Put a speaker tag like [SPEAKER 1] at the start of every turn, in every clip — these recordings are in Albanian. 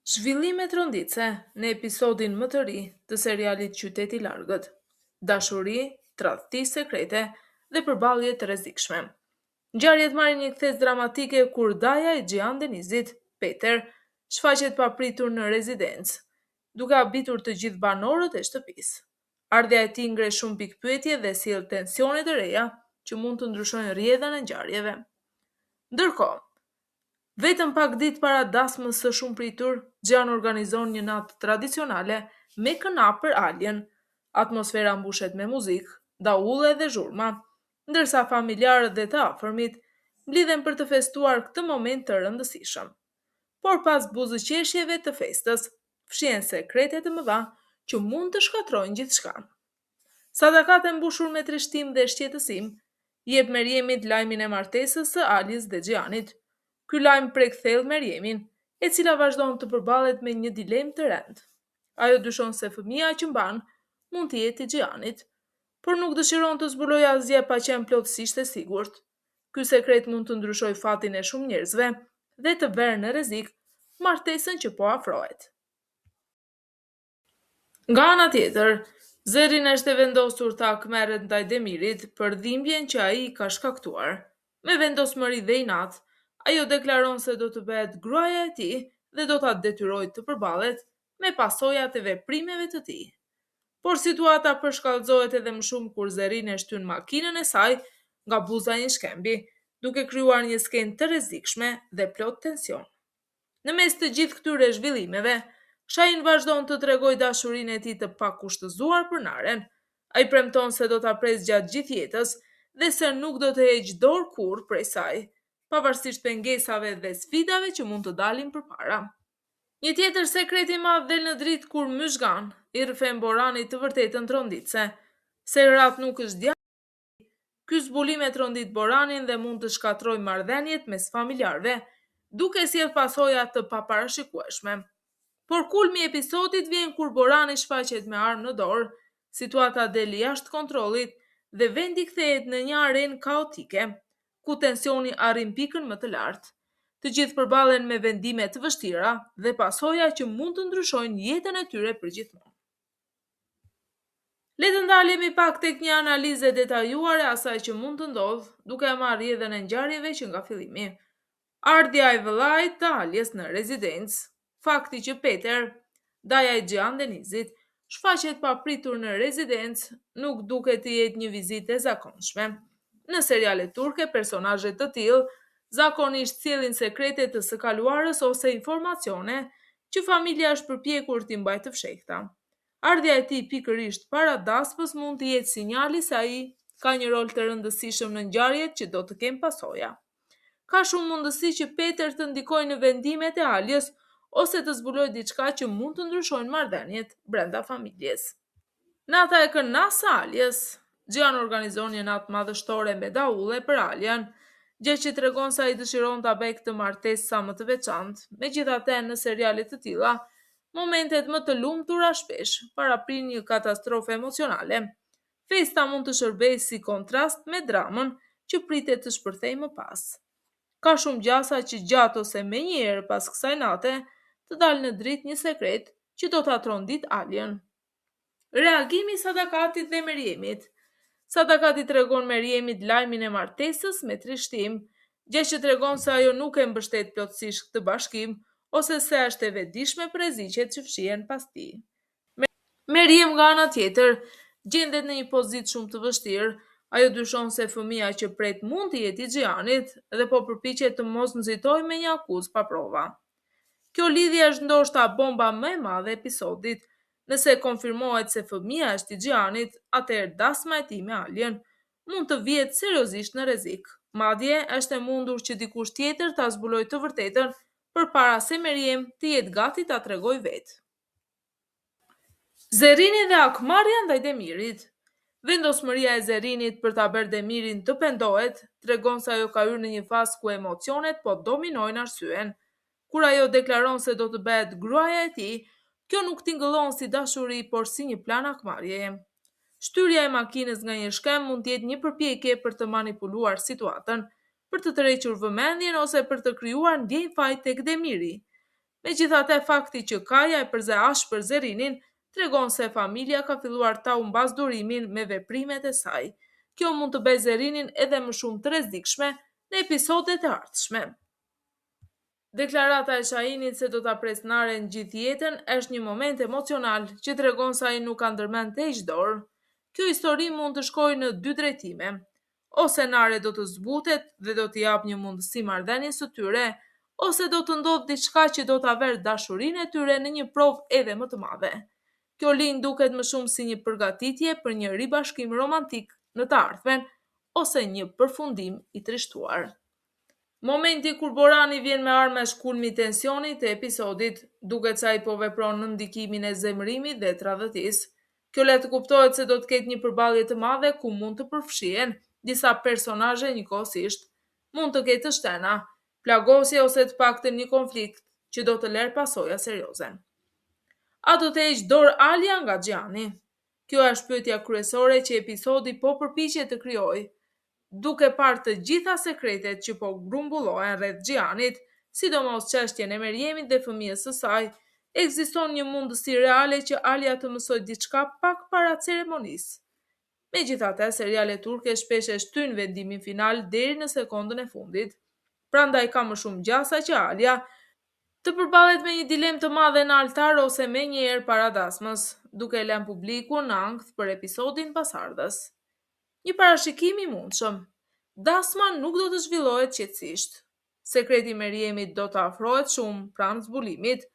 [SPEAKER 1] Zhvillimet rënditse në episodin më të ri të serialit Qyteti i Largët. Dashuri, tradhti sekrete dhe përballje të rrezikshme. Ngjarjet marrin një kthesë dramatike kur daja e Gjian Denizit, Peter, shfaqet papritur në rezidencë, duke habitur të gjithë banorët e shtëpisë. Ardha e tij ngre shumë pikpyetje dhe sjell tensione të reja që mund të ndryshojnë rrjedhën e ngjarjeve. Ndërkohë, vetëm pak ditë para dasmës së shumë pritur, Gjan organizon një natë tradicionale me kënaq për Alien. Atmosfera mbushet me muzikë, daulle dhe zhurma, ndërsa familjarët dhe të afërmit mblidhen për të festuar këtë moment të rëndësishëm. Por pas buzëqeshjeve të festës, fshihen sekrete të mëdha që mund të shkatrojnë gjithçka. Sadakat e mbushur me trishtim dhe shqetësim jep Meriemit lajmin e martesës së Alice dhe Gjanit. Ky lajm prek thellë Meriemin, e cila vazhdon të përballet me një dilemë të rëndë. Ajo dyshon se fëmia që mban mund të jetë i Gjanit, por nuk dëshiron të zbulojë asgjë pa qenë plotësisht e sigurt. Ky sekret mund të ndryshojë fatin e shumë njerëzve dhe të bërë në rrezik martesën që po afrohet. Nga ana tjetër, Zerrin është e vendosur ta akmerret ndaj Demirit për dhimbjen që ai ka shkaktuar. Me vendosmëri dhe inat, ajo deklaron se do të bëhet gruaja e tij dhe do ta detyrojë të përballet me pasojat e veprimeve të tij. Por situata përshkallëzohet edhe më shumë kur Zerrin e shtyn makinën e saj nga buza e një shkembi, duke krijuar një skenë të rrezikshme dhe plot tension. Në mes të gjithë këtyre zhvillimeve, Shahin vazhdon të tregojë dashurinë e tij të pakushtëzuar për Naren. Ai premton se do ta presë gjatë gjithë jetës dhe se nuk do të heqë dorë kurrë prej saj, pavarësisht pengesave dhe sfidave që mund të dalin përpara. Një tjetër sekret i madh del në dritë kur Myshgan i rrëfen Boranit të vërtetën tronditse, se Rat nuk është djalë. Ky zbulim e trondit Boranin dhe mund të shkatrojë marrëdhëniet mes familjarëve, duke sjellë pasoja të paparashikueshme. Por kulmi i episodit vjen kur Borani shfaqet me armë në dorë, situata del jashtë kontrollit dhe vendi kthehet në një arenë kaotike, ku tensioni arrin pikën më të lartë. Të gjithë përballen me vendime të vështira dhe pasoja që mund të ndryshojnë jetën e tyre përgjithmonë. Le të ndalemi pak tek një analizë detajuar e asaj që mund të ndodhë, duke marrë rrjedhën e ngjarjeve që nga fillimi. Ardhja e vëllait të Aljes në rezidencë, fakti që Peter, daja e Gjan Denizit, shfaqet papritur në rezidencë nuk duket të jetë një vizitë e zakonshme. Në serialet turke, personazhe të tillë zakonisht sjellin sekrete të së kaluarës ose informacione që familja është përpjekur t'i mbajë të fshehta. Ardhja e tij pikërisht para dasmës mund të jetë sinjali se ai ka një rol të rëndësishëm në ngjarjet që do të kenë pasoja. Ka shumë mundësi që Peter të ndikojë në vendimet e Aljes ose të zbulojë diçka që mund të ndryshojnë marrëdhëniet brenda familjes. Nata e kënaqës së Aljes, Gjan organizon një natë madhështore me daulle për Aljen, gjë që tregon se ai dëshiron ta bëjë këtë martesë sa më të veçantë. Megjithatë, në seriale të tilla, momentet më të lumtura shpesh paraprin një katastrofë emocionale. Festa mund të shërbejë si kontrast me dramën që pritet të shpërthejë më pas. Ka shumë gjasa që gjatë ose menjëherë pas kësaj nate të dalë në dritë një sekret që do ta trondit Alien. Reagimi i Sadakatit dhe Meriemit. Sadakati tregon Meriemit lajmin e martesës me trishtim, gjë që tregon se ajo nuk e mbështet plotësisht këtë bashkim ose se është e vetëdijshme për rreziqet që fshihen pas tij. Meriem nga ana tjetër gjendet në një pozitë shumë të vështirë. Ajo dyshon se fëmia që pret mund të jetë i Gjanit dhe po përpiqet të mos nxitojë me një akuzë pa prova. Kjo lidhje është ndoshta bomba më e madhe e episodit. Nëse konfirmohet se fëmia është i Gjanit, atëherë dasma e tij me Alien mund të vihet seriozisht në rrezik. Madje është e mundur që dikush tjetër ta zbulojë të vërtetën përpara se Meriem të jetë gati ta tregojë vetë. Zerrini dhe akmarrja ndaj Demirit. Vendosmëria e Zerrinit për ta bërë Demirin të pendohet tregon se ajo ka hyrë në një fazë ku emocionet po dominojnë arsyen. Kur ajo deklaron se do të bëhet gruaja e tij, kjo nuk tingëllon si dashuri, por si një plan akmarrjeje. Shtyrja e makinës nga një shkem mund të jetë një përpjekje për të manipuluar situatën, për të tërhequr vëmendjen ose për të krijuar ndjenjë faj tek Demiri. Megjithatë, fakti që Kaja e përze ashpër Zerinin tregon se familja ka filluar ta humbas durimin me veprimet e saj. Kjo mund të bëjë Zerinin edhe më shumë të rrezikshme në episodet e ardhshme. Deklarata e Shahinit se do ta presnaren gjithë jetën është një moment emocional që tregon se ai nuk ka ndërmend të heqë dorë. Kjo histori mund të shkojë në dy drejtime. Ose Nare do të zbutet dhe do t'i jap një mundësi marrëdhënies së tyre, ose do të ndodhë diçka që do ta verë dashurinë e tyre në një provë edhe më të madhe. Kjo linjë duket më shumë si një përgatitje për një ribashkim romantik në të ardhmen, ose një përfundim i trishtuar. Momenti kur Borani vjen me armesh kulmi i tensionit të episodit, duket se ai po vepron në ndikimin e zemërimit dhe tradhëtisë. Kjo le të kuptohet se do të ketë një përballje të madhe ku mund të përfshihen disa personazhe njëkohësisht. Mund të ketë shtena, plagosje ose të paktën një konflikt që do të lërë pasoja serioze. A do të heqë dorë Alia nga Giani? Kjo është pyetja kryesore që episodi po përpiqet të krijojë. Duke parë të gjitha sekretet që po grumbullohen rreth Gianit, sidomos çështjen e Meriemit dhe fëmijës së saj, ekziston një mundësi reale që Alia të mësojë diçka pak para ceremonisë. Megjithatë, serialet turke shpesh e shtyn vendimin final deri në sekondën e fundit. Prandaj ka më shumë gjasa që Alia të përballet me një dilemë të madhe në altar ose menjëherë para dasmës, duke lënë publikun në ankth për episodin pasardhës. Një parashikim i mundshëm. Dasma nuk do të zhvillohet qetësisht. Sekreti i Meriemit do të afrohet shumë pranë zbulimit.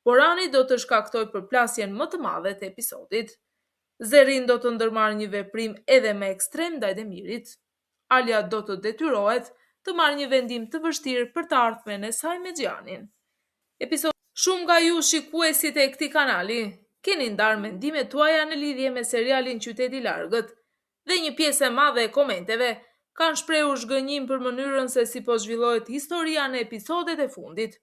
[SPEAKER 1] Borani do të shkaktojë përplasjen më të madhe të episodit. Zerin do të ndërmarrë një veprim edhe më ekstrem ndaj Demirit. Alia do të detyrohet të marrë një vendim të vështirë për të ardhmen e saj me Gianin. Shumë nga ju shikuesit e këtij kanali keni ndarë mendimet tuaja në lidhje me serialin Qyteti i Largët dhe një pjesë e madhe e komenteve kanë shprehur zhgënjim për mënyrën se si po zhvillohet historia në episodet e fundit.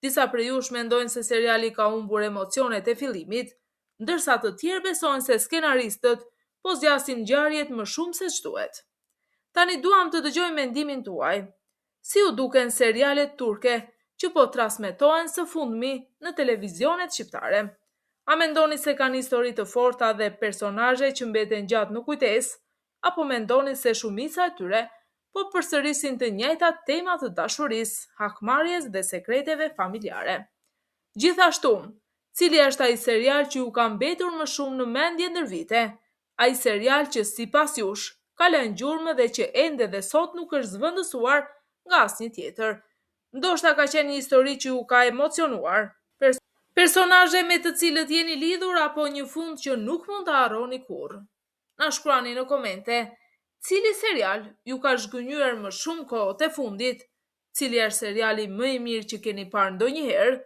[SPEAKER 1] Disa prej jush mendojnë se seriali ka humbur emocionet e fillimit, ndërsa të tjerë besojnë se skenaristët po zgjasin ngjarjet më shumë se ç'duhet. Tani duam të dëgjoj mendimin tuaj. Si u duken serialet turke që po transmetohen së fundmi në televizionet shqiptare? A mendoni se kanë histori të forta dhe personazhe që mbeten gjatë në kujtesë, apo mendoni se shumica e tyre po përsërisin të njëjtat tema të dashurisë, hakmarrjes dhe sekreteve familjare? Gjithashtu, cili është ai serial që ju ka mbetur më shumë në mendje ndër vite? Ai serial që sipas jush ka lënë gjurmë dhe që ende dhe sot nuk është zvendësuar nga asnjë tjetër. Ndoshta ka qenë një histori që ju ka emocionuar, personazhe me të cilët jeni lidhur apo një fund që nuk mund të harroni kurrë. Na shkruani në komente, cili serial ju ka zhgënjur më shumë kohët e fundit, cili është seriali më i mirë që keni parë ndonjëherë,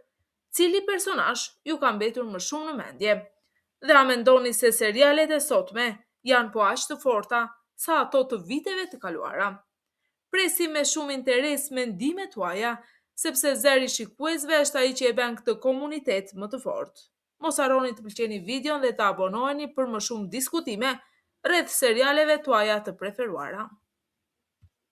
[SPEAKER 1] cili personazh ju ka mbetur më shumë në mendje. Dhe a mendoni se serialet e sotme janë po aq të forta sa ato të viteve të kaluara? Presim me shumë interes mendimet tuaja, sepse zëri shikuesve është ai që e bën këtë komunitet më të fortë. Mos harroni të pëlqeni videon dhe të abonoheni për më shumë diskutime rreth serialeve tuaja të preferuara.